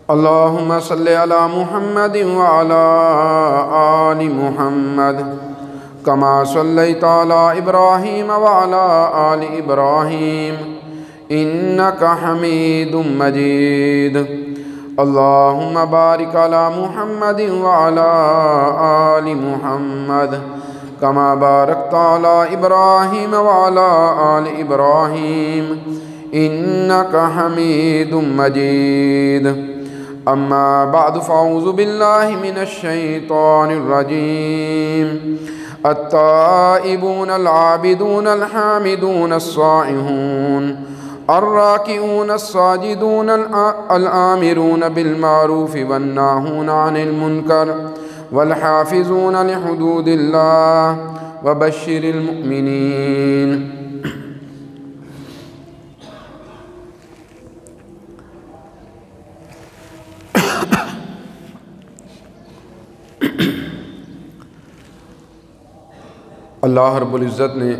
اللهم صل على محمد وعلى آل محمد كما صليت على إبراهيم وعلى آل إبراهيم إنك حميد مجيد. اللهم بارك على محمد وعلى آل محمد كما باركت على إبراهيم وعلى آل إبراهيم إنك حميد مجيد. أما بعد فأعوذ بالله من الشيطان الرجيم. التائبون العابدون الحامدون الصائحون الراكعون الساجدون الآمرون بالمعروف والناهون عن المنكر والحافظون لحدود الله وبشر المؤمنين. اللہ رب العزت نے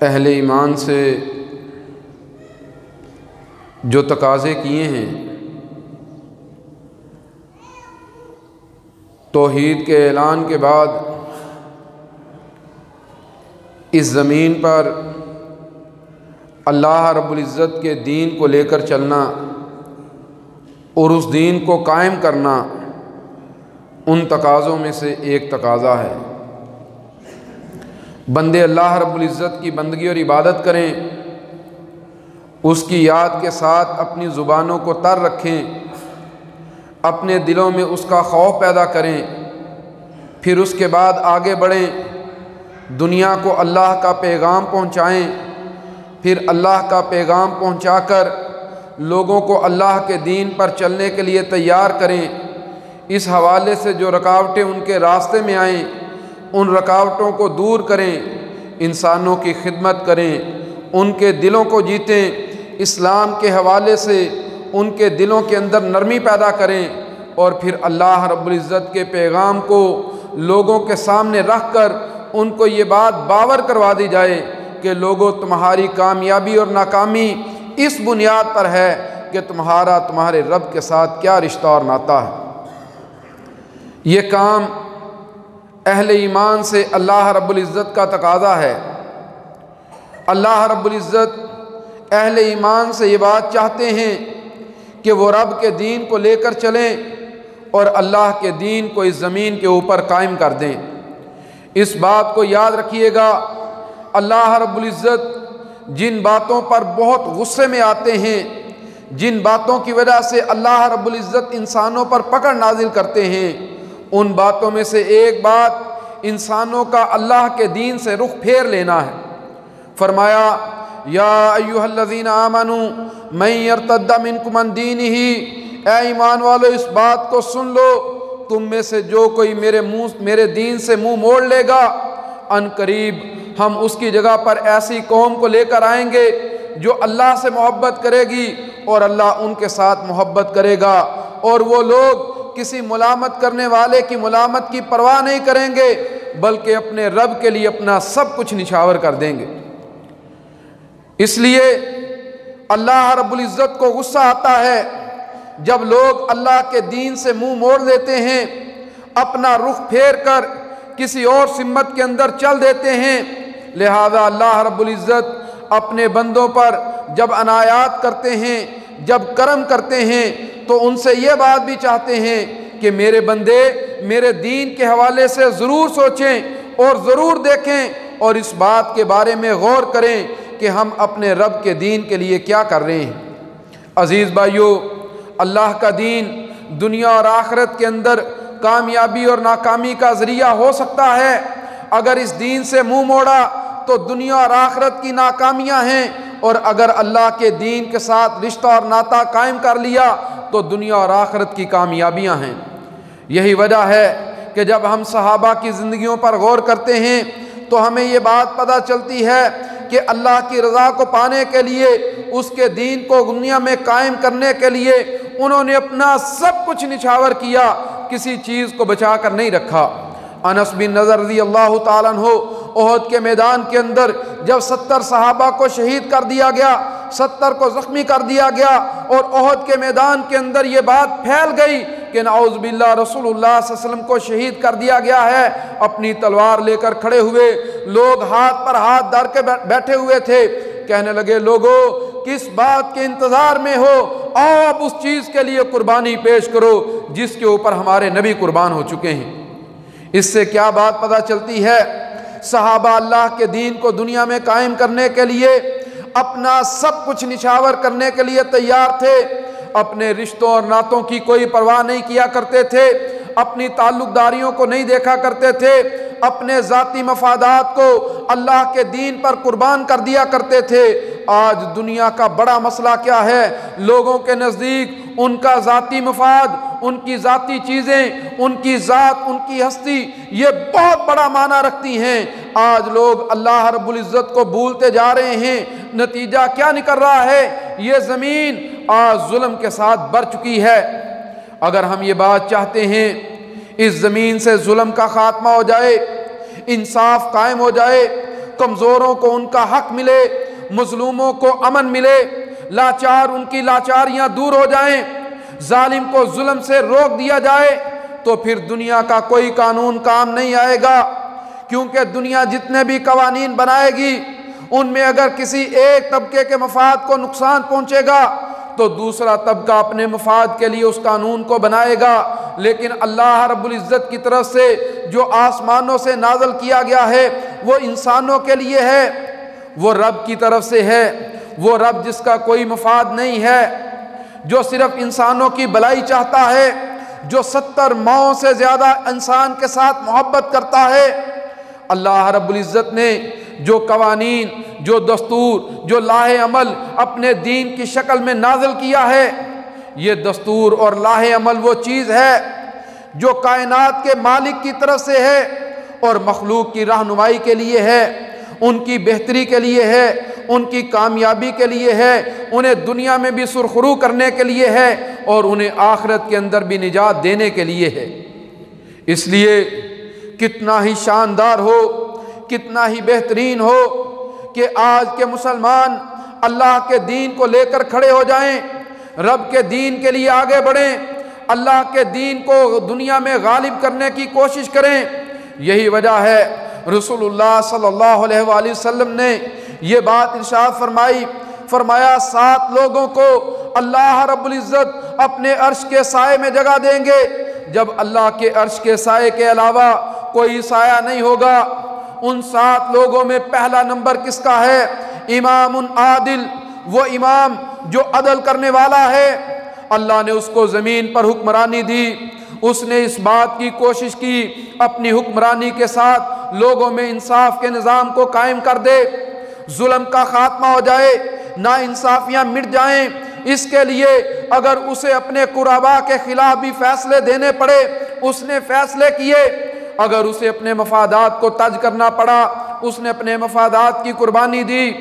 اہل ایمان سے جو تقاضے کیے ہیں، توحید کے اعلان کے بعد اس زمین پر اللہ رب العزت کے دین کو لے کر چلنا اور اس دین کو قائم کرنا ان تقاضوں میں سے ایک تقاضا ہے۔ بندے اللہ رب العزت کی بندگی اور عبادت کریں، اس کی یاد کے ساتھ اپنی زبانوں کو تر رکھیں، اپنے دلوں میں اس کا خوف پیدا کریں، پھر اس کے بعد آگے بڑھیں، دنیا کو اللہ کا پیغام پہنچائیں، پھر اللہ کا پیغام پہنچا کر لوگوں کو اللہ کے دین پر چلنے کے لیے تیار کریں۔ اس حوالے سے جو رکاوٹیں ان کے راستے میں آئیں ان رکاوٹوں کو دور کریں، انسانوں کی خدمت کریں، ان کے دلوں کو جیتیں، اسلام کے حوالے سے ان کے دلوں کے اندر نرمی پیدا کریں، اور پھر اللہ رب العزت کے پیغام کو لوگوں کے سامنے رکھ کر ان کو یہ بات باور کروا دی جائے کہ لوگوں، تمہاری کامیابی اور ناکامی اس بنیاد پر ہے کہ تمہارا تمہارے رب کے ساتھ کیا رشتہ اور ناتا ہے۔ یہ کام اہل ایمان سے اللہ رب العزت کا تقاضا ہے۔ اللہ رب العزت اہل ایمان سے یہ بات چاہتے ہیں کہ وہ رب کے دین کو لے کر چلیں اور اللہ کے دین کو اس زمین کے اوپر قائم کر دیں۔ اس بات کو یاد رکھیے گا، اللہ رب العزت جن باتوں پر بہت غصے میں آتے ہیں، جن باتوں کی وجہ سے اللہ رب العزت انسانوں پر پکڑ نازل کرتے ہیں، ان باتوں میں سے ایک بات انسانوں کا اللہ کے دین سے رخ پھیر لینا ہے۔ فرمایا یا ایھا الذین آمنوا من یرتد منکم عن دینہ، اے ایمان والو اس بات کو سن لو، تم میں سے جو کوئی میرے دین سے منہ موڑ لے گا، ان قریب ہم اس کی جگہ پر ایسی قوم کو لے کر آئیں گے جو اللہ سے محبت کرے گی اور اللہ ان کے ساتھ محبت کرے گا، اور وہ لوگ کسی ملامت کرنے والے کی ملامت کی پرواہ نہیں کریں گے، بلکہ اپنے رب کے لیے اپنا سب کچھ نچھاور کر دیں گے۔ اس لیے اللہ رب العزت کو غصہ آتا ہے جب لوگ اللہ کے دین سے منہ موڑ دیتے ہیں، اپنا رخ پھیر کر کسی اور سمت کے اندر چل دیتے ہیں۔ لہذا اللہ رب العزت اپنے بندوں پر جب عنایات کرتے ہیں، جب کرم کرتے ہیں، تو ان سے یہ بات بھی چاہتے ہیں کہ میرے بندے میرے دین کے حوالے سے ضرور سوچیں اور ضرور دیکھیں اور اس بات کے بارے میں غور کریں کہ ہم اپنے رب کے دین کے لیے کیا کر رہے ہیں۔ عزیز بھائیو، اللہ کا دین دنیا اور آخرت کے اندر کامیابی اور ناکامی کا ذریعہ ہو سکتا ہے۔ اگر اس دین سے منہ موڑا تو دنیا اور آخرت کی ناکامیاں ہیں، اور اگر اللہ کے دین کے ساتھ رشتہ اور ناتا قائم کر لیا تو دنیا اور آخرت کی کامیابیاں ہیں۔ یہی وجہ ہے کہ جب ہم صحابہ کی زندگیوں پر غور کرتے ہیں تو ہمیں یہ بات پتہ چلتی ہے کہ اللہ کی رضا کو پانے کے لیے، اس کے دین کو دنیا میں قائم کرنے کے لیے انہوں نے اپنا سب کچھ نچھاور کیا، کسی چیز کو بچا کر نہیں رکھا۔ انس بن نضر رضی اللہ تعالیٰ عنہ احد کے میدان کے اندر جب 70 صحابہ کو شہید کر دیا گیا، 70 کو زخمی کر دیا گیا، اور احد کے میدان کے اندر یہ بات پھیل گئی کہ نعوذ باللہ رسول اللہ صلی اللہ علیہ وسلم کو شہید کر دیا گیا ہے، اپنی تلوار لے کر کھڑے ہوئے، لوگ ہاتھ پر ہاتھ دھر کے بیٹھے ہوئے تھے، کہنے لگے لوگو کس بات کے انتظار میں ہو، آؤ اب اس چیز کے لیے قربانی پیش کرو جس کے اوپر ہمارے نبی قربان ہو چکے ہیں۔ اس سے کیا بات پتہ چلتی ہے؟ صحابہ اللہ کے دین کو دنیا میں قائم کرنے کے لیے اپنا سب کچھ نچھاور کرنے کے لیے تیار تھے، اپنے رشتوں اور ناتوں کی کوئی پرواہ نہیں کیا کرتے تھے، اپنی تعلق داریوں کو نہیں دیکھا کرتے تھے، اپنے ذاتی مفادات کو اللہ کے دین پر قربان کر دیا کرتے تھے۔ آج دنیا کا بڑا مسئلہ کیا ہے؟ لوگوں کے نزدیک ان کا ذاتی مفاد، ان کی ذاتی چیزیں، ان کی ذات، ان کی ہستی یہ بہت بڑا معنی رکھتی ہیں۔ آج لوگ اللہ رب العزت کو بھولتے جا رہے ہیں۔ نتیجہ کیا نکل رہا ہے؟ یہ زمین آج ظلم کے ساتھ بھر چکی ہے۔ اگر ہم یہ بات چاہتے ہیں اس زمین سے ظلم کا خاتمہ ہو جائے، انصاف قائم ہو جائے، کمزوروں کو ان کا حق ملے، مظلوموں کو امن ملے، لاچار ان کی لاچاریاں دور ہو جائیں، ظالم کو ظلم سے روک دیا جائے، تو پھر دنیا کا کوئی قانون کام نہیں آئے گا، کیونکہ دنیا جتنے بھی قوانین بنائے گی ان میں اگر کسی ایک طبقے کے مفاد کو نقصان پہنچے گا تو دوسرا طبقہ اپنے مفاد کے لیے اس قانون کو بنائے گا۔ لیکن اللہ رب العزت کی طرف سے جو آسمانوں سے نازل کیا گیا ہے وہ انسانوں کے لیے ہے، وہ رب کی طرف سے ہے، وہ رب جس کا کوئی مفاد نہیں ہے، جو صرف انسانوں کی بھلائی چاہتا ہے، جو 70 ماؤں سے زیادہ انسان کے ساتھ محبت کرتا ہے۔ اللہ رب العزت نے جو قوانین، جو دستور، جو لاہ عمل اپنے دین کی شکل میں نازل کیا ہے، یہ دستور اور لاہ عمل وہ چیز ہے جو کائنات کے مالک کی طرف سے ہے اور مخلوق کی رہنمائی کے لیے ہے، ان کی بہتری کے لیے ہے، ان کی کامیابی کے لیے ہے، انہیں دنیا میں بھی سرخرو کرنے کے لیے ہے اور انہیں آخرت کے اندر بھی نجات دینے کے لیے ہے۔ اس لیے کتنا ہی شاندار ہو، کتنا ہی بہترین ہو کہ آج کے مسلمان اللہ کے دین کو لے کر کھڑے ہو جائیں، رب کے دین کے لیے آگے بڑھیں، اللہ کے دین کو دنیا میں غالب کرنے کی کوشش کریں۔ یہی وجہ ہے رسول اللہ صلی اللہ علیہ وآلہ وسلم نے یہ بات ارشاد فرمایا 7 لوگوں کو اللہ رب العزت اپنے عرش کے سائے میں جگہ دیں گے، جب اللہ کے عرش کے سائے کے علاوہ کوئی سایہ نہیں ہوگا۔ ان 7 لوگوں میں پہلا نمبر کس کا ہے؟ امام عادل، وہ امام جو عدل کرنے والا ہے۔ اللہ نے اس کو زمین پر حکمرانی دی، اس نے اس بات کی کوشش کی اپنی حکمرانی کے ساتھ لوگوں میں انصاف کے نظام کو قائم کر دے، ظلم کا خاتمہ ہو جائے، ناانصافیاں مٹ جائیں۔ اس کے لیے اگر اسے اپنے قربا کے خلاف بھی فیصلے دینے پڑے اس نے فیصلے کیے، اگر اسے اپنے مفادات کو ترک کرنا پڑا اس نے اپنے مفادات کی قربانی دی۔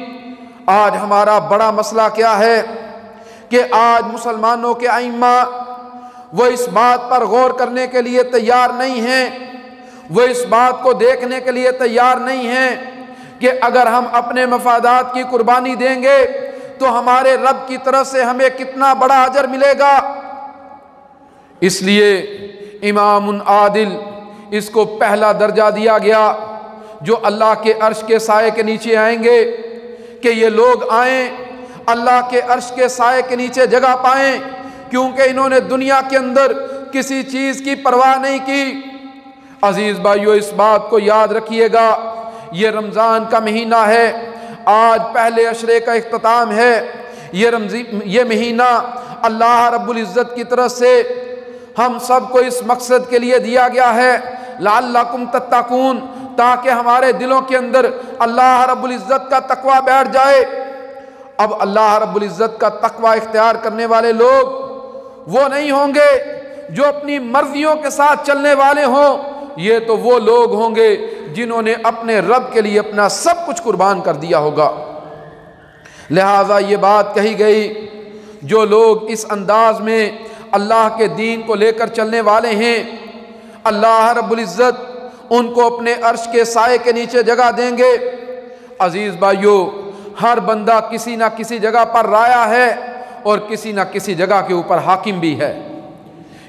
آج ہمارا بڑا مسئلہ کیا ہے کہ آج مسلمانوں کے ائمہ وہ اس بات پر غور کرنے کے لیے تیار نہیں ہیں، وہ اس بات کو دیکھنے کے لیے تیار نہیں ہیں کہ اگر ہم اپنے مفادات کی قربانی دیں گے تو ہمارے رب کی طرف سے ہمیں کتنا بڑا اجر ملے گا۔ اس لیے امام عادل اس کو پہلا درجہ دیا گیا، جو اللہ کے عرش کے سائے کے نیچے آئیں گے، کہ یہ لوگ آئیں اللہ کے عرش کے سائے کے نیچے جگہ پائیں، کیونکہ انہوں نے دنیا کے اندر کسی چیز کی پرواہ نہیں کی۔ عزیز بھائیو، اس بات کو یاد رکھیے گا، یہ رمضان کا مہینہ ہے، آج پہلے عشرے کا اختتام ہے۔ یہ مہینہ اللہ رب العزت کی طرف سے ہم سب کو اس مقصد کے لیے دیا گیا ہے، لعلکم تتقون، تاکہ ہمارے دلوں کے اندر اللہ رب العزت کا تقوی بیٹھ جائے۔ اب اللہ رب العزت کا تقوی اختیار کرنے والے لوگ وہ نہیں ہوں گے جو اپنی مرضیوں کے ساتھ چلنے والے ہوں، یہ تو وہ لوگ ہوں گے جنہوں نے اپنے رب کے لیے اپنا سب کچھ قربان کر دیا ہوگا۔ لہٰذا یہ بات کہی گئی، جو لوگ اس انداز میں اللہ کے دین کو لے کر چلنے والے ہیں، اللہ رب العزت ان کو اپنے عرش کے سائے کے نیچے جگہ دیں گے۔ عزیز بھائیو، ہر بندہ کسی نہ کسی جگہ پر رایا ہے اور کسی نہ کسی جگہ کے اوپر حاکم بھی ہے۔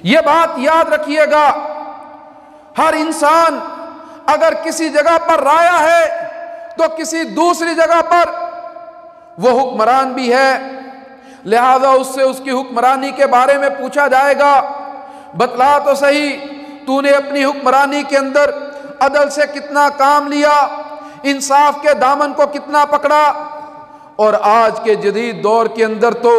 یہ بات یاد رکھیے گا، ہر انسان اگر کسی جگہ پر رایا ہے تو کسی دوسری جگہ پر وہ حکمران بھی ہے، لہذا اس سے اس کی حکمرانی کے بارے میں پوچھا جائے گا، بتلا تو صحیح تو نے اپنی حکمرانی کے اندر عدل سے کتنا کام لیا، انصاف کے دامن کو کتنا پکڑا۔ اور آج کے جدید دور کے اندر تو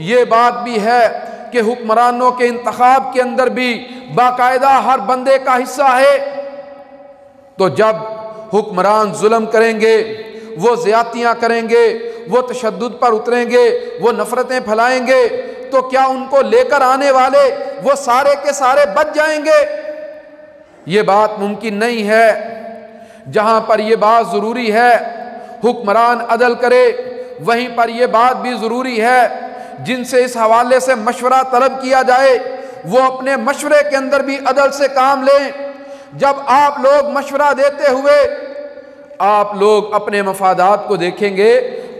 یہ بات بھی ہے کہ حکمرانوں کے انتخاب کے اندر بھی باقاعدہ ہر بندے کا حصہ ہے۔ تو جب حکمران ظلم کریں گے، وہ زیادتیاں کریں گے، وہ تشدد پر اتریں گے، وہ نفرتیں پھیلائیں گے، تو کیا ان کو لے کر آنے والے وہ سارے کے سارے بچ جائیں گے؟ یہ بات ممکن نہیں ہے۔ جہاں پر یہ بات ضروری ہے حکمران عدل کرے، وہیں پر یہ بات بھی ضروری ہے جن سے اس حوالے سے مشورہ طلب کیا جائے وہ اپنے مشورے کے اندر بھی عدل سے کام لیں۔ جب آپ لوگ مشورہ دیتے ہوئے آپ لوگ اپنے مفادات کو دیکھیں گے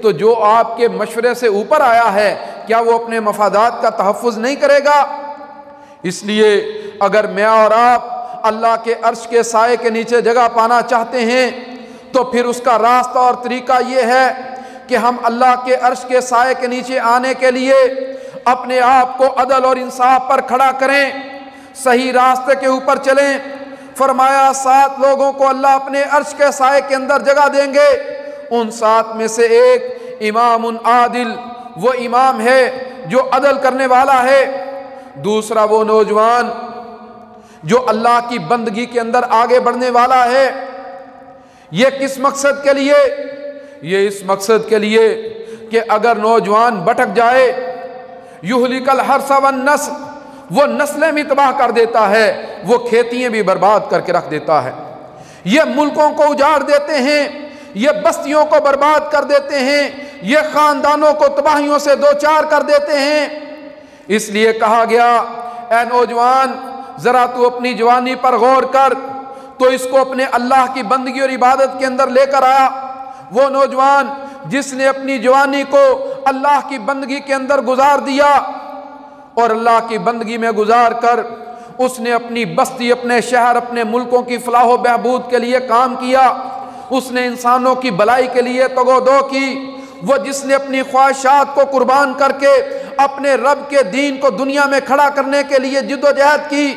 تو جو آپ کے مشورے سے اوپر آیا ہے کیا وہ اپنے مفادات کا تحفظ نہیں کرے گا؟ اس لیے اگر میں اور آپ اللہ کے عرش کے سائے کے نیچے جگہ پانا چاہتے ہیں تو پھر اس کا راستہ اور طریقہ یہ ہے کہ ہم اللہ کے عرش کے سائے کے نیچے آنے کے لیے اپنے آپ کو عدل اور انصاف پر کھڑا کریں، صحیح راستے کے اوپر چلیں۔ فرمایا 7 لوگوں کو اللہ اپنے عرش کے سائے کے اندر جگہ دیں گے، ان 7 میں سے ایک امام عادل، وہ امام ہے جو عدل کرنے والا ہے۔ دوسرا وہ نوجوان جو اللہ کی بندگی کے اندر آگے بڑھنے والا ہے۔ یہ کس مقصد کے لیے؟ یہ اس مقصد کے لیے کہ اگر نوجوان بھٹک جائے، یہلک الحرث والنسل، وہ نسلیں بھی تباہ کر دیتا ہے، وہ کھیتیاں بھی برباد کر کے رکھ دیتا ہے، یہ ملکوں کو اجاڑ دیتے ہیں، یہ بستیوں کو برباد کر دیتے ہیں، یہ خاندانوں کو تباہیوں سے دوچار کر دیتے ہیں۔ اس لیے کہا گیا اے نوجوان ذرا تو اپنی جوانی پر غور کر، تو اس کو اپنے اللہ کی بندگی اور عبادت کے اندر لے کر آیا۔ وہ نوجوان جس نے اپنی جوانی کو اللہ کی بندگی کے اندر گزار دیا اور اللہ کی بندگی میں گزار کر اس نے اپنی بستی، اپنے شہر، اپنے ملکوں کی فلاح و بہبود کے لیے کام کیا، اس نے انسانوں کی بھلائی کے لیے تگ و دو کی، وہ جس نے اپنی خواہشات کو قربان کر کے اپنے رب کے دین کو دنیا میں کھڑا کرنے کے لیے جد و جہد کی۔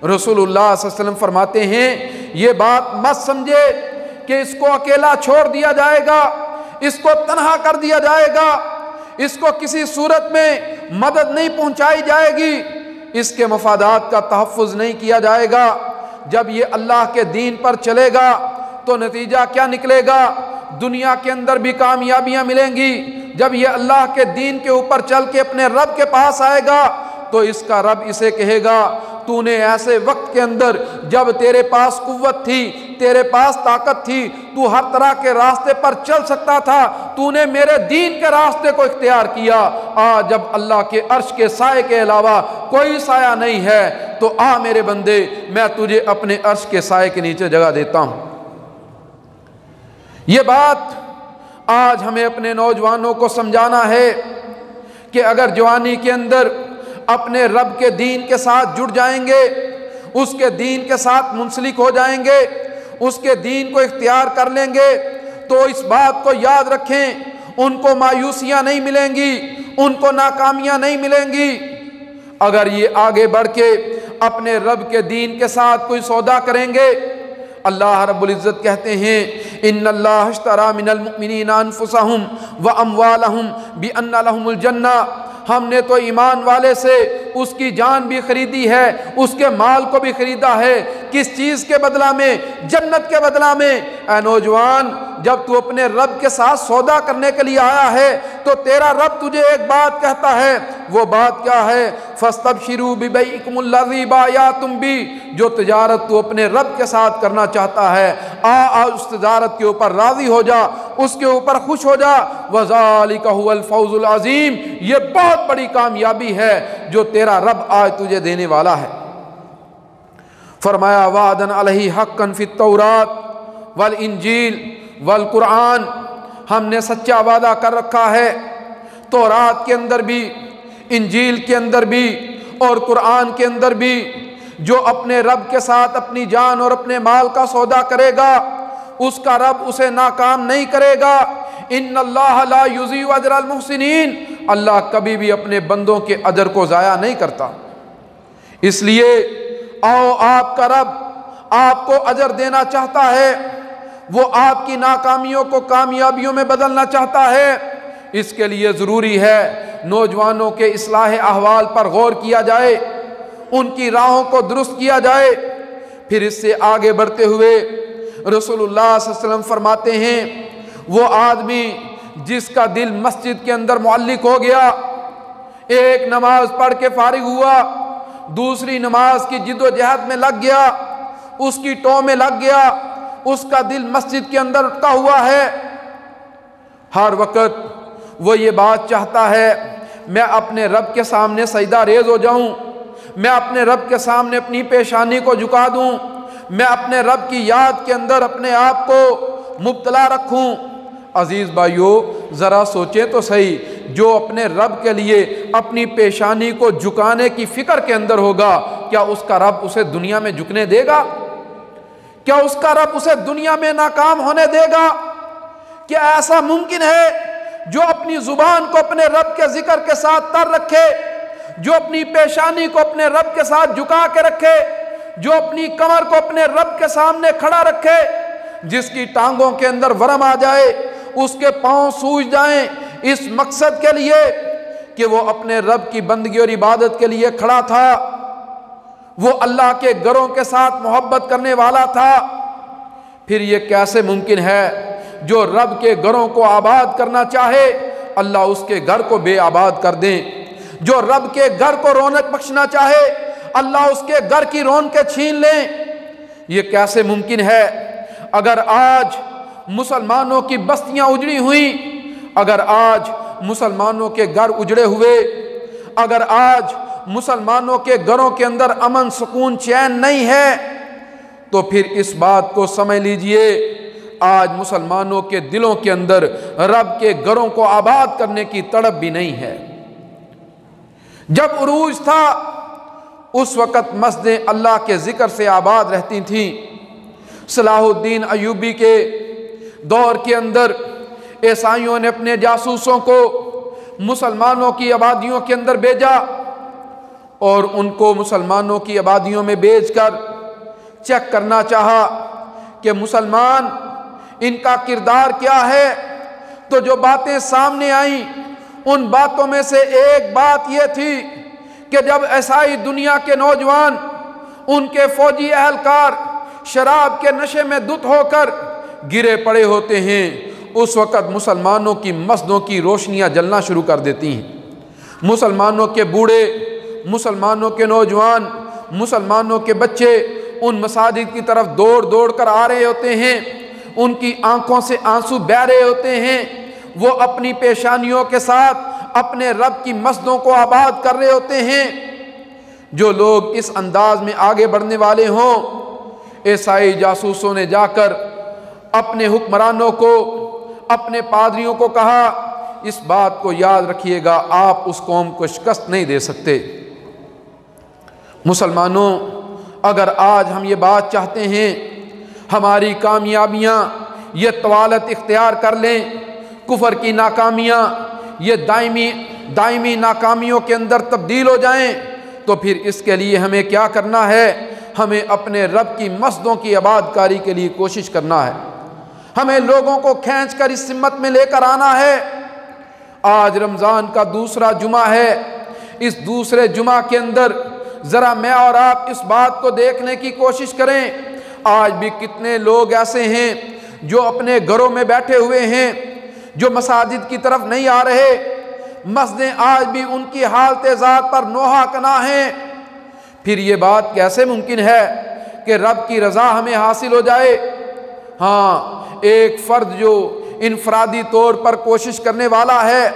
رسول اللہ صلی اللہ علیہ وسلم فرماتے ہیں یہ بات مت سمجھے کہ اس کو اکیلا چھوڑ دیا جائے گا، اس کو تنہا کر دیا جائے گا، اس کو کسی صورت میں مدد نہیں پہنچائی جائے گی، اس کے مفادات کا تحفظ نہیں کیا جائے گا۔ جب یہ اللہ کے دین پر چلے گا تو نتیجہ کیا نکلے گا؟ دنیا کے اندر بھی کامیابیاں ملیں گی۔ جب یہ اللہ کے دین کے اوپر چل کے اپنے رب کے پاس آئے گا تو اس کا رب اسے کہے گا تو نے ایسے وقت کے اندر جب تیرے پاس قوت تھی، تیرے پاس طاقت تھی، تو ہر طرح کے راستے پر چل سکتا تھا، تو نے میرے دین کے راستے کو اختیار کیا، آج جب اللہ کے عرش کے سائے کے علاوہ کوئی سایہ نہیں ہے تو آ میرے بندے میں تجھے اپنے عرش کے سائے کے نیچے جگہ دیتا ہوں۔ یہ بات آج ہمیں اپنے نوجوانوں کو سمجھانا ہے کہ اگر جوانی کے اندر اپنے رب کے دین کے ساتھ جڑ جائیں گے، اس کے دین کے ساتھ منسلک ہو جائیں گے، اس کے دین کو اختیار کر لیں گے، تو اس بات کو یاد رکھیں ان کو مایوسیاں نہیں ملیں گی، ان کو ناکامیاں نہیں ملیں گی۔ اگر یہ آگے بڑھ کے اپنے رب کے دین کے ساتھ کوئی سودا کریں گے، اللہ رب العزت کہتے ہیں ان اللہ اشترى من المؤمنین انفسهم واموالهم بان لهم الجنہ، ہم نے تو ایمان والے سے اس کی جان بھی خریدی ہے، اس کے مال کو بھی خریدا ہے، کس چیز کے بدلہ میں؟ جنت کے بدلہ میں۔ اے نوجوان جب تو اپنے رب کے ساتھ سودا کرنے کے لیے آیا ہے تو تیرا رب تجھے ایک بات کہتا ہے، وہ بات کیا ہے؟ فاستبشروا ببیعکم الذی بایعتم بہ، جو تجارت تو اپنے رب کے ساتھ کرنا چاہتا ہے آ اس تجارت کے اوپر راضی ہو جا، اس کے اوپر خوش ہو جا، وذالک هو الفوز العظیم، یہ بہت بڑی کامیابی ہے جو تیرا رب آج تجھے دینے والا ہے۔ فرمایا وعدن علیہ حقا فی التورات والانجیل والقرآن، ہم نے سچا وعدہ کر رکھا ہے تورات کے اندر بھی، انجیل کے اندر بھی اور قرآن کے اندر بھی، جو اپنے رب کے ساتھ اپنی جان اور اپنے مال کا سودا کرے گا اس کا رب اسے ناکام نہیں کرے گا۔ ان اللہ لا یضیع اجر المحسنین، اللہ کبھی بھی اپنے بندوں کے اجر کو ضائع نہیں کرتا۔ اس لیے آؤ، آپ کا رب آپ کو اجر دینا چاہتا ہے، وہ آپ کی ناکامیوں کو کامیابیوں میں بدلنا چاہتا ہے۔ اس کے لیے ضروری ہے نوجوانوں کے اصلاح احوال پر غور کیا جائے، ان کی راہوں کو درست کیا جائے۔ پھر اس سے آگے بڑھتے ہوئے رسول اللہ صلی اللہ علیہ وسلم فرماتے ہیں وہ آدمی جس کا دل مسجد کے اندر معلق ہو گیا، ایک نماز پڑھ کے فارغ ہوا، دوسری نماز کی جد و جہد میں لگ گیا، اس کی ٹو میں لگ گیا، اس کا دل مسجد کے اندر اٹکا ہوا ہے، ہر وقت وہ یہ بات چاہتا ہے میں اپنے رب کے سامنے سجدہ ریز ہو جاؤں، میں اپنے رب کے سامنے اپنی پیشانی کو جھکا دوں، میں اپنے رب کی یاد کے اندر اپنے آپ کو مبتلا رکھوں۔ عزیز بھائیو، ذرا سوچیں تو صحیح، جو اپنے رب کے لیے اپنی پیشانی کو جھکانے کی فکر کے اندر ہوگا، کیا اس کا رب اسے دنیا میں جھکنے دے گا؟ کیا اس کا رب اسے دنیا میں ناکام ہونے دے گا؟ کیا ایسا ممکن ہے جو اپنی زبان کو اپنے رب کے ذکر کے ساتھ تر رکھے، جو اپنی پیشانی کو اپنے رب کے ساتھ جھکا کے رکھے، جو اپنی کمر کو اپنے رب کے سامنے کھڑا رکھے، جس کی ٹانگوں کے اندر ورم آ جائے، اس کے پاؤں سوج جائیں، اس مقصد کے لیے کہ وہ اپنے رب کی بندگی اور عبادت کے لیے کھڑا تھا، وہ اللہ کے گھروں کے ساتھ محبت کرنے والا تھا؟ پھر یہ کیسے ممکن ہے جو رب کے گھروں کو آباد کرنا چاہے اللہ اس کے گھر کو بے آباد کر دیں، جو رب کے گھر کو رونق بخشنا چاہے اللہ اس کے گھر کی رونقیں چھین لیں؟ یہ کیسے ممکن ہے؟ اگر آج مسلمانوں کی بستیاں اجڑی ہوئیں، اگر آج مسلمانوں کے گھر اجڑے ہوئے، اگر آج مسلمانوں کے گھروں کے اندر امن سکون چین نہیں ہے، تو پھر اس بات کو سمجھ لیجئے آج مسلمانوں کے دلوں کے اندر رب کے گھروں کو آباد کرنے کی تڑپ بھی نہیں ہے۔ جب عروج تھا اس وقت مسجدیں اللہ کے ذکر سے آباد رہتی تھیں۔ صلاح الدین ایوبی کے دور کے اندر عیسائیوں نے اپنے جاسوسوں کو مسلمانوں کی آبادیوں کے اندر بھیجا اور ان کو مسلمانوں کی آبادیوں میں بھیج کر چیک کرنا چاہا کہ مسلمان ان کا کردار کیا ہے۔ تو جو باتیں سامنے آئیں ان باتوں میں سے ایک بات یہ تھی کہ جب عیسائی دنیا کے نوجوان، ان کے فوجی اہلکار شراب کے نشے میں دھت ہو کر گرے پڑے ہوتے ہیں، اس وقت مسلمانوں کی مسجدوں کی روشنیاں جلنا شروع کر دیتی ہیں، مسلمانوں کے بوڑھے، مسلمانوں کے نوجوان، مسلمانوں کے بچے ان مساجد کی طرف دوڑ دوڑ کر آ رہے ہوتے ہیں، ان کی آنکھوں سے آنسو بہہ رہے ہوتے ہیں، وہ اپنی پیشانیوں کے ساتھ اپنے رب کی مسجدوں کو آباد کر رہے ہوتے ہیں۔ جو لوگ اس انداز میں آگے بڑھنے والے ہوں، عیسائی جاسوسوں نے جا کر اپنے حکمرانوں کو، اپنے پادریوں کو کہا اس بات کو یاد رکھیے گا آپ اس قوم کو شکست نہیں دے سکتے۔ مسلمانوں، اگر آج ہم یہ بات چاہتے ہیں ہماری کامیابیاں یہ طوالت اختیار کر لیں، کفر کی ناکامیاں یہ دائمی ناکامیوں کے اندر تبدیل ہو جائیں، تو پھر اس کے لیے ہمیں کیا کرنا ہے؟ ہمیں اپنے رب کی مسجدوں کی آباد کاری کے لیے کوشش کرنا ہے، ہمیں لوگوں کو کھینچ کر اس سمت میں لے کر آنا ہے۔ آج رمضان کا دوسرا جمعہ ہے، اس دوسرے جمعہ کے اندر ذرا میں اور آپ اس بات کو دیکھنے کی کوشش کریں، آج بھی کتنے لوگ ایسے ہیں جو اپنے گھروں میں بیٹھے ہوئے ہیں، جو مساجد کی طرف نہیں آ رہے، مسجدیں آج بھی ان کی حالت ذات پر نوحہ کنا ہیں۔ پھر یہ بات کیسے ممکن ہے کہ رب کی رضا ہمیں حاصل ہو جائے؟ ہاں، ایک فرد جو انفرادی طور پر کوشش کرنے والا ہے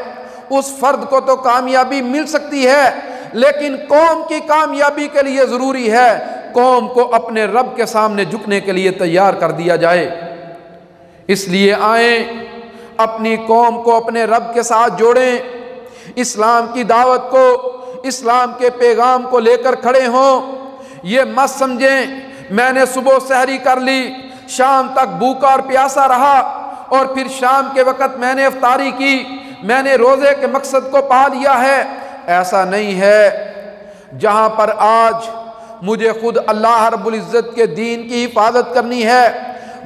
اس فرد کو تو کامیابی مل سکتی ہے، لیکن قوم کی کامیابی کے لیے ضروری ہے قوم کو اپنے رب کے سامنے جھکنے کے لیے تیار کر دیا جائے۔ اس لیے آئیں اپنی قوم کو اپنے رب کے ساتھ جوڑیں، اسلام کی دعوت کو، اسلام کے پیغام کو لے کر کھڑے ہوں۔ یہ مت سمجھیں میں نے صبح سحری کر لی، شام تک بھوکا اور پیاسا رہا اور پھر شام کے وقت میں نے افطاری کی، میں نے روزے کے مقصد کو پا لیا ہے۔ ایسا نہیں ہے۔ جہاں پر آج مجھے خود اللہ رب العزت کے دین کی حفاظت کرنی ہے،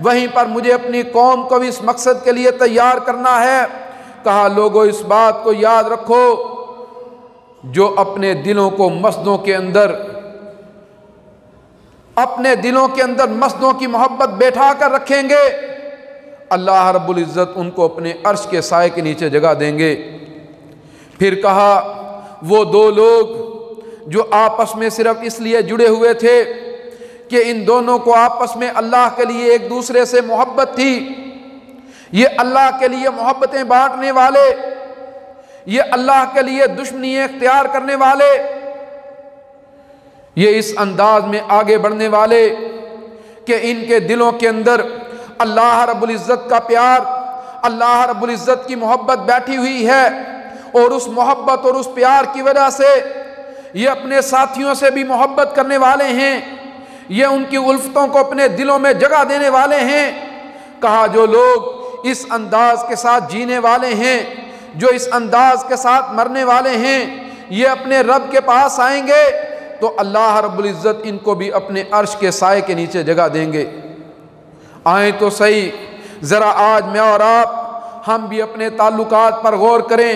وہیں پر مجھے اپنی قوم کو بھی اس مقصد کے لیے تیار کرنا ہے۔ کہا لوگوں اس بات کو یاد رکھو، جو اپنے دلوں کو مسجدوں کے اندر، اپنے دلوں کے اندر مسجدوں کی محبت بیٹھا کر رکھیں گے، اللہ رب العزت ان کو اپنے عرش کے سائے کے نیچے جگہ دیں گے۔ پھر کہا وہ دو لوگ جو آپس میں صرف اس لیے جڑے ہوئے تھے کہ ان دونوں کو آپس میں اللہ کے لیے ایک دوسرے سے محبت تھی، یہ اللہ کے لیے محبتیں بانٹنے والے، یہ اللہ کے لیے دشمنی اختیار کرنے والے، یہ اس انداز میں آگے بڑھنے والے کہ ان کے دلوں کے اندر اللہ رب العزت کا پیار، اللہ رب العزت کی محبت بیٹھی ہوئی ہے، اور اس محبت اور اس پیار کی وجہ سے یہ اپنے ساتھیوں سے بھی محبت کرنے والے ہیں، یہ ان کی الفتوں کو اپنے دلوں میں جگہ دینے والے ہیں۔ کہا جو لوگ اس انداز کے ساتھ جینے والے ہیں، جو اس انداز کے ساتھ مرنے والے ہیں، یہ اپنے رب کے پاس آئیں گے تو اللہ رب العزت ان کو بھی اپنے عرش کے سائے کے نیچے جگہ دیں گے۔ آئیں تو صحیح، ذرا آج میں اور آپ ہم بھی اپنے تعلقات پر غور کریں،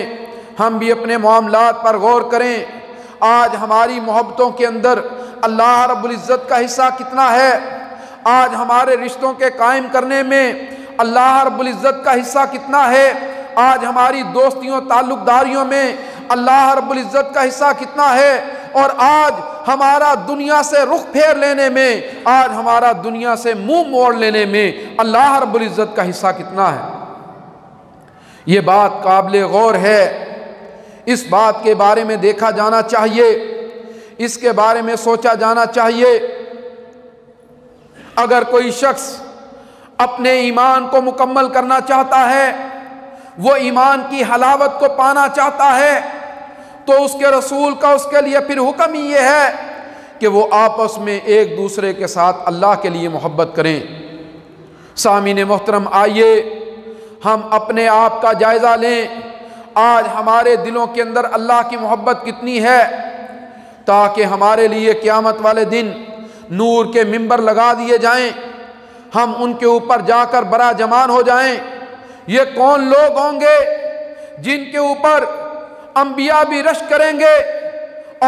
ہم بھی اپنے معاملات پر غور کریں۔ آج ہماری محبتوں کے اندر اللہ رب العزت کا حصہ کتنا ہے؟ آج ہمارے رشتوں کے قائم کرنے میں اللہ رب العزت کا حصہ کتنا ہے؟ آج ہماری دوستیوں تعلق داریوں میں اللہ رب العزت کا حصہ کتنا ہے؟ اور آج ہمارا دنیا سے رخ پھیر لینے میں، آج ہمارا دنیا سے منہ موڑ لینے میں اللہ رب العزت کا حصہ کتنا ہے؟ یہ بات قابل غور ہے۔ اس بات کے بارے میں دیکھا جانا چاہیے، اس کے بارے میں سوچا جانا چاہیے۔ اگر کوئی شخص اپنے ایمان کو مکمل کرنا چاہتا ہے، وہ ایمان کی حلاوت کو پانا چاہتا ہے، تو اس کے رسول کا اس کے لیے پھر حکم ہی یہ ہے کہ وہ آپس میں ایک دوسرے کے ساتھ اللہ کے لیے محبت کریں۔ سامعین محترم، آئیے ہم اپنے آپ کا جائزہ لیں۔ آج ہمارے دلوں کے اندر اللہ کی محبت کتنی ہے، تاکہ ہمارے لیے قیامت والے دن نور کے منبر لگا دیے جائیں، ہم ان کے اوپر جا کر برا جمان ہو جائیں۔ یہ کون لوگ ہوں گے جن کے اوپر انبیاء بھی رشک کریں گے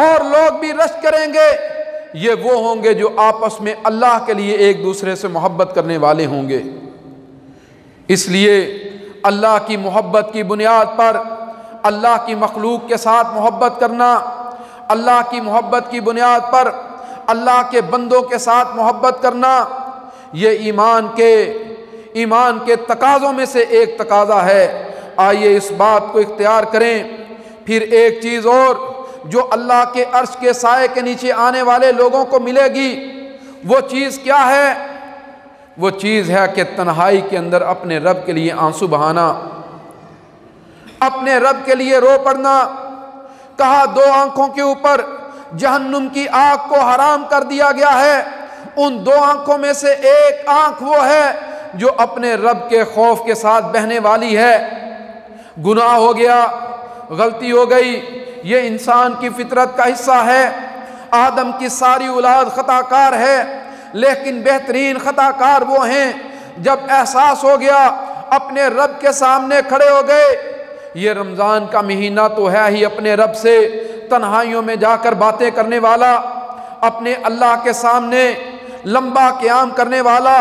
اور لوگ بھی رشک کریں گے؟ یہ وہ ہوں گے جو آپس میں اللہ کے لیے ایک دوسرے سے محبت کرنے والے ہوں گے۔ اس لیے اللہ کی محبت کی بنیاد پر اللہ کی مخلوق کے ساتھ محبت کرنا، اللہ کی محبت کی بنیاد پر اللہ کے بندوں کے ساتھ محبت کرنا، یہ ایمان کے تقاضوں میں سے ایک تقاضا ہے۔ آئیے اس بات کو اختیار کریں۔ پھر ایک چیز اور جو اللہ کے عرش کے سائے کے نیچے آنے والے لوگوں کو ملے گی، وہ چیز کیا ہے؟ وہ چیز ہے کہ تنہائی کے اندر اپنے رب کے لیے آنسو بہانا، اپنے رب کے لیے رو پڑنا۔ کہا دو آنکھوں کے اوپر جہنم کی آگ کو حرام کر دیا گیا ہے، ان دو آنکھوں میں سے ایک آنکھ وہ ہے جو اپنے رب کے خوف کے ساتھ بہنے والی ہے۔ گناہ ہو گیا، غلطی ہو گئی، یہ انسان کی فطرت کا حصہ ہے۔ آدم کی ساری اولاد خطا کار ہے، لیکن بہترین خطا کار وہ ہیں جب احساس ہو گیا، اپنے رب کے سامنے کھڑے ہو گئے۔ یہ رمضان کا مہینہ تو ہے ہی اپنے رب سے تنہائیوں میں جا کر باتیں کرنے والا، اپنے اللہ کے سامنے لمبا قیام کرنے والا،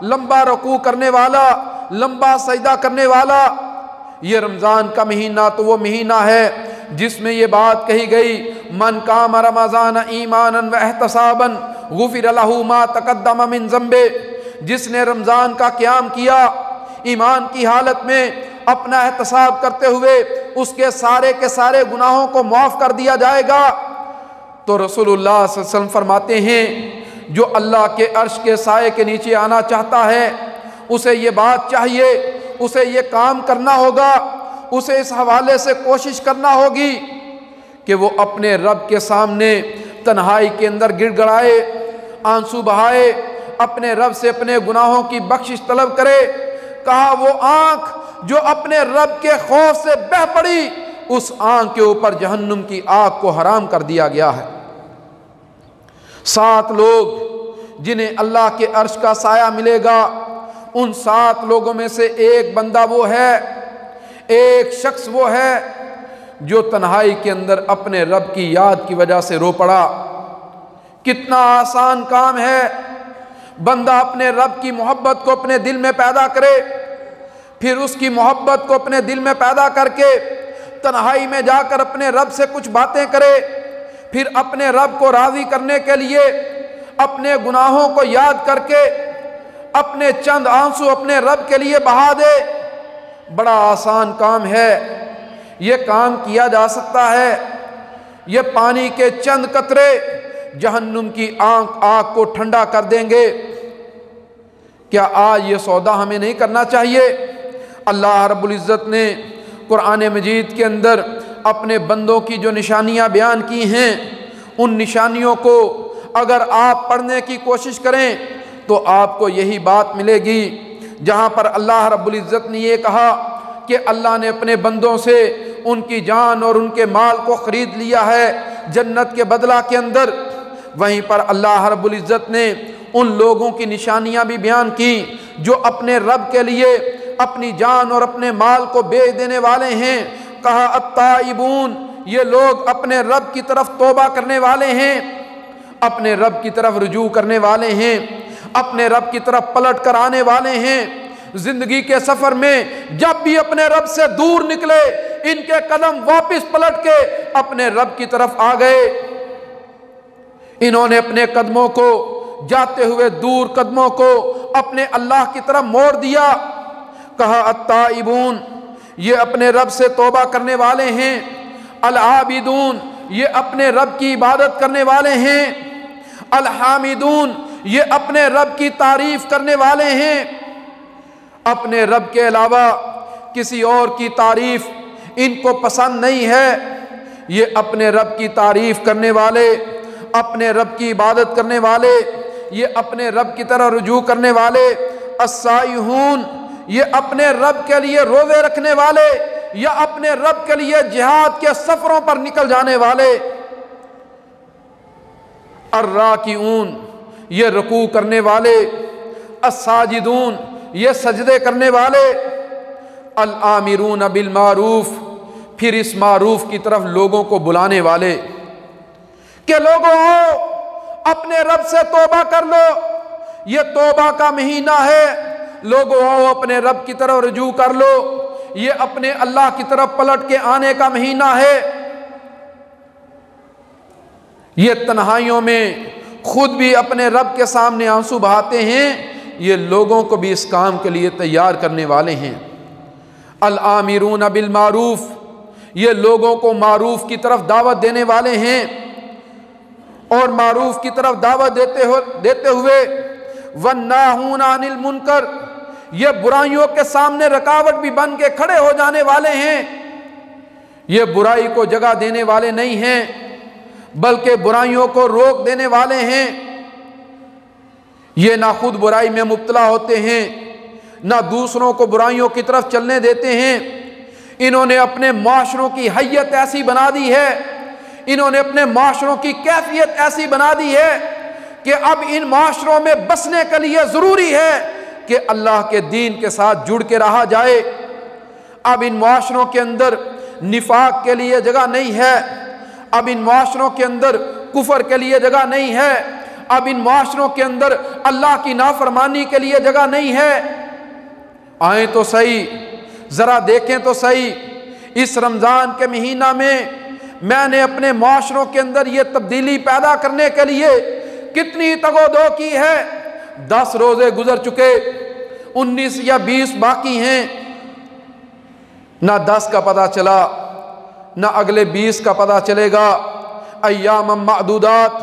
لمبا رکوع کرنے والا، لمبا سجدہ کرنے والا۔ یہ رمضان کا مہینہ تو وہ مہینہ ہے جس میں یہ بات کہی گئی، من قام رمضان ایمانا واحتسابا غفر له ما تقدم من ذنبه۔ جس نے رمضان کا قیام کیا ایمان کی حالت میں اپنا احتساب کرتے ہوئے، اس کے سارے گناہوں کو معاف کر دیا جائے گا۔ تو رسول اللہ صلی اللہ علیہ وسلم فرماتے ہیں جو اللہ کے عرش کے سائے کے نیچے آنا چاہتا ہے اسے یہ بات چاہیے، اسے یہ کام کرنا ہوگا، اسے اس حوالے سے کوشش کرنا ہوگی کہ وہ اپنے رب کے سامنے تنہائی کے اندر گڑ گڑائے، آنسو بہائے، اپنے رب سے اپنے گناہوں کی بخشش طلب کرے۔ کہا وہ آنکھ جو اپنے رب کے خوف سے بہہ پڑی، اس آنکھ کے اوپر جہنم کی آگ کو حرام کر دیا گیا ہے۔ 7 لوگ جنہیں اللہ کے عرش کا سایہ ملے گا، ان 7 لوگوں میں سے ایک بندہ وہ ہے، ایک شخص وہ ہے جو تنہائی کے اندر اپنے رب کی یاد کی وجہ سے رو پڑا۔ کتنا آسان کام ہے بندہ اپنے رب کی محبت کو اپنے دل میں پیدا کرے، پھر اس کی محبت کو اپنے دل میں پیدا کر کے تنہائی میں جا کر اپنے رب سے کچھ باتیں کرے، پھر اپنے رب کو راضی کرنے کے لیے اپنے گناہوں کو یاد کر کے اپنے چند آنسو اپنے رب کے لیے بہا دے۔ بڑا آسان کام ہے، یہ کام کیا جا سکتا ہے۔ یہ پانی کے چند قطرے جہنم کی آگ کو ٹھنڈا کر دیں گے۔ کیا آج یہ سودا ہمیں نہیں کرنا چاہیے؟ اللہ رب العزت نے قرآن مجید کے اندر اپنے بندوں کی جو نشانیاں بیان کی ہیں، ان نشانیوں کو اگر آپ پڑھنے کی کوشش کریں تو آپ کو یہی بات ملے گی، جہاں پر اللہ رب العزت نے یہ کہا کہ اللہ نے اپنے بندوں سے ان کی جان اور ان کے مال کو خرید لیا ہے جنت کے بدلہ کے اندر۔ وہیں پر اللہ رب العزت نے ان لوگوں کی نشانیاں بھی بیان کی جو اپنے رب کے لیے اپنی جان اور اپنے مال کو بیچ دینے والے ہیں۔ کہا التائبون، یہ لوگ اپنے رب کی طرف توبہ کرنے والے ہیں، اپنے رب کی طرف رجوع کرنے والے ہیں، اپنے رب کی طرف پلٹ کر آنے والے ہیں۔ زندگی کے سفر میں جب بھی اپنے رب سے دور نکلے، ان کے قدم واپس پلٹ کے اپنے رب کی طرف آ گئے۔ انہوں نے اپنے قدموں کو، جاتے ہوئے دور قدموں کو اپنے اللہ کی طرف موڑ دیا۔ کہا التائبون، یہ اپنے رب سے توبہ کرنے والے ہیں۔ العابدون، یہ اپنے رب کی عبادت کرنے والے ہیں۔ الحامدون، یہ اپنے رب کی تعریف کرنے والے ہیں۔ اپنے رب کے علاوہ کسی اور کی تعریف ان کو پسند نہیں ہے۔ یہ اپنے رب کی تعریف کرنے والے، اپنے رب کی عبادت کرنے والے، یہ اپنے رب کی طرح رجوع کرنے والے۔ السائحون، یہ اپنے رب کے لیے روزے رکھنے والے یا اپنے رب کے لیے جہاد کے سفروں پر نکل جانے والے۔ الراکعون، یہ رکوع کرنے والے۔ الساجدون، یہ سجدے کرنے والے۔ الآمرون بالمعروف، پھر اس معروف کی طرف لوگوں کو بلانے والے کہ لوگوں آؤ اپنے رب سے توبہ کر لو، یہ توبہ کا مہینہ ہے، لوگوں آؤ اپنے رب کی طرف رجوع کر لو، یہ اپنے اللہ کی طرف پلٹ کے آنے کا مہینہ ہے۔ یہ تنہائیوں میں خود بھی اپنے رب کے سامنے آنسو بہاتے ہیں، یہ لوگوں کو بھی اس کام کے لیے تیار کرنے والے ہیں۔ الآمرون بالمعروف، یہ لوگوں کو معروف کی طرف دعوت دینے والے ہیں، اور معروف کی طرف دعوت دیتے ہوئے والناہون عن المنکر، یہ برائیوں کے سامنے رکاوٹ بھی بن کے کھڑے ہو جانے والے ہیں۔ یہ برائی کو جگہ دینے والے نہیں ہیں بلکہ برائیوں کو روک دینے والے ہیں۔ یہ نہ خود برائی میں مبتلا ہوتے ہیں نہ دوسروں کو برائیوں کی طرف چلنے دیتے ہیں۔ انہوں نے اپنے معاشروں کی حیت ایسی بنا دی ہے، انہوں نے اپنے معاشروں کی کیفیت ایسی بنا دی ہے کہ اب ان معاشروں میں بسنے کے لیے ضروری ہے کہ اللہ کے دین کے ساتھ جڑ کے رہا جائے۔ اب ان معاشروں کے اندر نفاق کے لیے جگہ نہیں ہے، اب ان معاشروں کے اندر کفر کے لیے جگہ نہیں ہے، اب ان معاشروں کے اندر اللہ کی نافرمانی کے لیے جگہ نہیں ہے۔ آئیں تو صحیح، ذرا دیکھیں تو صحیح، اس رمضان کے مہینہ میں نے اپنے معاشروں کے اندر یہ تبدیلی پیدا کرنے کے لیے کتنی تگ و دو کی ہے۔ 10 روزے گزر چکے، 19 یا 20 باقی ہیں، نہ 10 کا پتہ چلا نہ اگلے 20 کا پتہ چلے گا۔ ایام معدودات،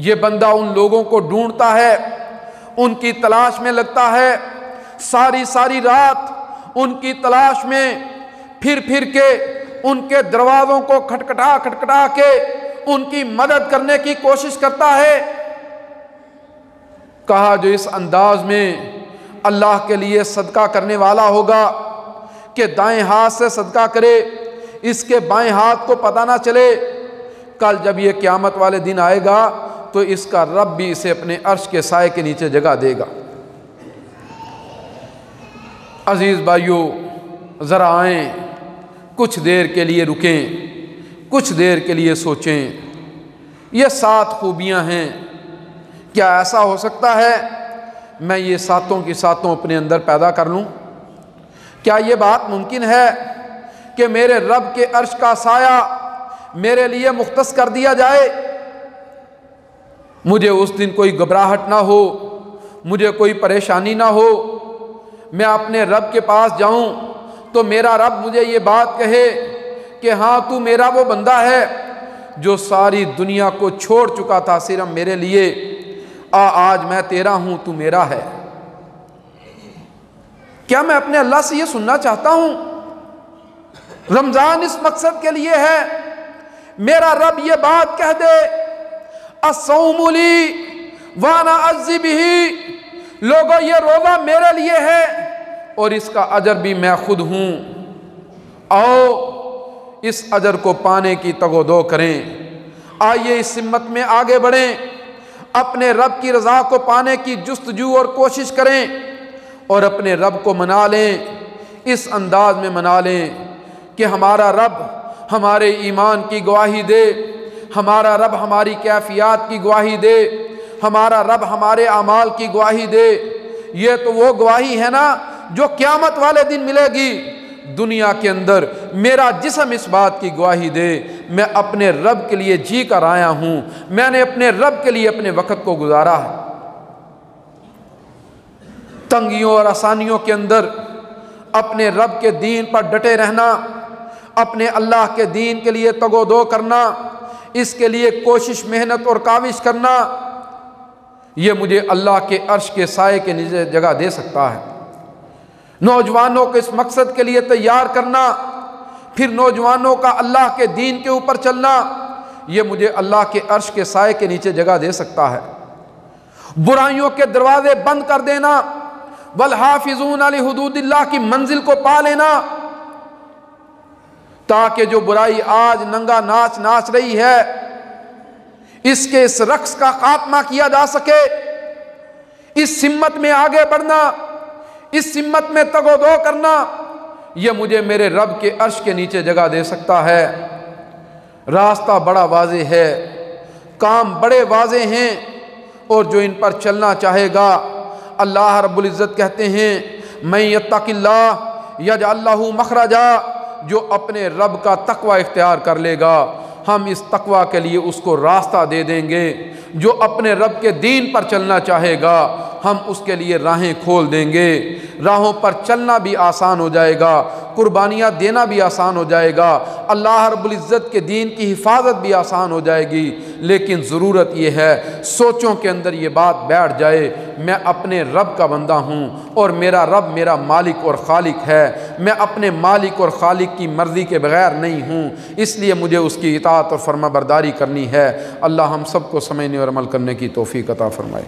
یہ بندہ ان لوگوں کو ڈھونڈتا ہے، ان کی تلاش میں لگتا ہے، ساری ساری رات ان کی تلاش میں پھر کے ان کے دروازوں کو کھٹکھٹا کے ان کی مدد کرنے کی کوشش کرتا ہے۔ کہا جو اس انداز میں اللہ کے لیے صدقہ کرنے والا ہوگا کہ دائیں ہاتھ سے صدقہ کرے، اس کے بائیں ہاتھ کو پتہ نہ چلے، کل جب یہ قیامت والے دن آئے گا تو اس کا رب بھی اسے اپنے عرش کے سائے کے نیچے جگہ دے گا۔ عزیز بھائیو، ذرا آئیں، کچھ دیر کے لیے رکیں، کچھ دیر کے لیے سوچیں۔ یہ 7 خوبیاں ہیں، کیا ایسا ہو سکتا ہے میں یہ 7 کی 7 اپنے اندر پیدا کر لوں؟ کیا یہ بات ممکن ہے کہ میرے رب کے عرش کا سایہ میرے لیے مختص کر دیا جائے؟ مجھے اس دن کوئی گھبراہٹ نہ ہو، مجھے کوئی پریشانی نہ ہو، میں اپنے رب کے پاس جاؤں تو میرا رب مجھے یہ بات کہے کہ ہاں تو میرا وہ بندہ ہے جو ساری دنیا کو چھوڑ چکا تھا صرف میرے لیے، آج میں تیرا ہوں، تو میرا ہے۔ کیا میں اپنے اللہ سے یہ سننا چاہتا ہوں؟ رمضان اس مقصد کے لیے ہے میرا رب یہ بات کہہ دے، الصوم لی وانا اجزی بہ، لوگو یہ روزہ میرے لیے ہے اور اس کا اجر بھی میں خود ہوں، آؤ اس اجر کو پانے کی تگ و دو کریں، آئیے اس سمت میں آگے بڑھیں، اپنے رب کی رضا کو پانے کی جستجو اور کوشش کریں اور اپنے رب کو منا لیں، اس انداز میں منا لیں کہ ہمارا رب ہمارے ایمان کی گواہی دے، ہمارا رب ہماری کیفیات کی گواہی دے، ہمارا رب ہمارے اعمال کی گواہی دے۔ یہ تو وہ گواہی ہے نا جو قیامت والے دن ملے گی۔ دنیا کے اندر میرا جسم اس بات کی گواہی دے میں اپنے رب کے لیے جی کر آیا ہوں، میں نے اپنے رب کے لیے اپنے وقت کو گزارا ہے۔ تنگیوں اور آسانیوں کے اندر اپنے رب کے دین پر ڈٹے رہنا، اپنے اللہ کے دین کے لیے تگ و دو کرنا، اس کے لیے کوشش، محنت اور کاوش کرنا، یہ مجھے اللہ کے عرش کے سائے کے نیچے جگہ دے سکتا ہے۔ نوجوانوں کو اس مقصد کے لیے تیار کرنا، پھر نوجوانوں کا اللہ کے دین کے اوپر چلنا، یہ مجھے اللہ کے عرش کے سائے کے نیچے جگہ دے سکتا ہے۔ برائیوں کے دروازے بند کر دینا، والحافظون لحدود اللہ کی منزل کو پا لینا، تاکہ جو برائی آج ننگا ناچ ناچ رہی ہے اس کے اس رقص کا خاتمہ کیا جا سکے۔ اس سمت میں آگے بڑھنا، اس سمت میں تگ و دو کرنا، یہ مجھے میرے رب کے عرش کے نیچے جگہ دے سکتا ہے۔ راستہ بڑا واضح ہے، کام بڑے واضح ہیں، اور جو ان پر چلنا چاہے گا، اللہ رب العزت کہتے ہیں من یتق اللہ یجعل لہ مخرجا، جو اپنے رب کا تقوی اختیار کر لے گا ہم اس تقوی کے لیے اس کو راستہ دے دیں گے۔ جو اپنے رب کے دین پر چلنا چاہے گا ہم اس کے لیے راہیں کھول دیں گے، راہوں پر چلنا بھی آسان ہو جائے گا، قربانیاں دینا بھی آسان ہو جائے گا، اللہ رب العزت کے دین کی حفاظت بھی آسان ہو جائے گی۔ لیکن ضرورت یہ ہے سوچوں کے اندر یہ بات بیٹھ جائے میں اپنے رب کا بندہ ہوں اور میرا رب میرا مالک اور خالق ہے، میں اپنے مالک اور خالق کی مرضی کے بغیر نہیں ہوں، اس لیے مجھے اس کی اطاعت اور فرما برداری کرنی ہے۔ اللہ ہم سب کو سمجھنے اور عمل کرنے کی توفیق عطا فرمائے۔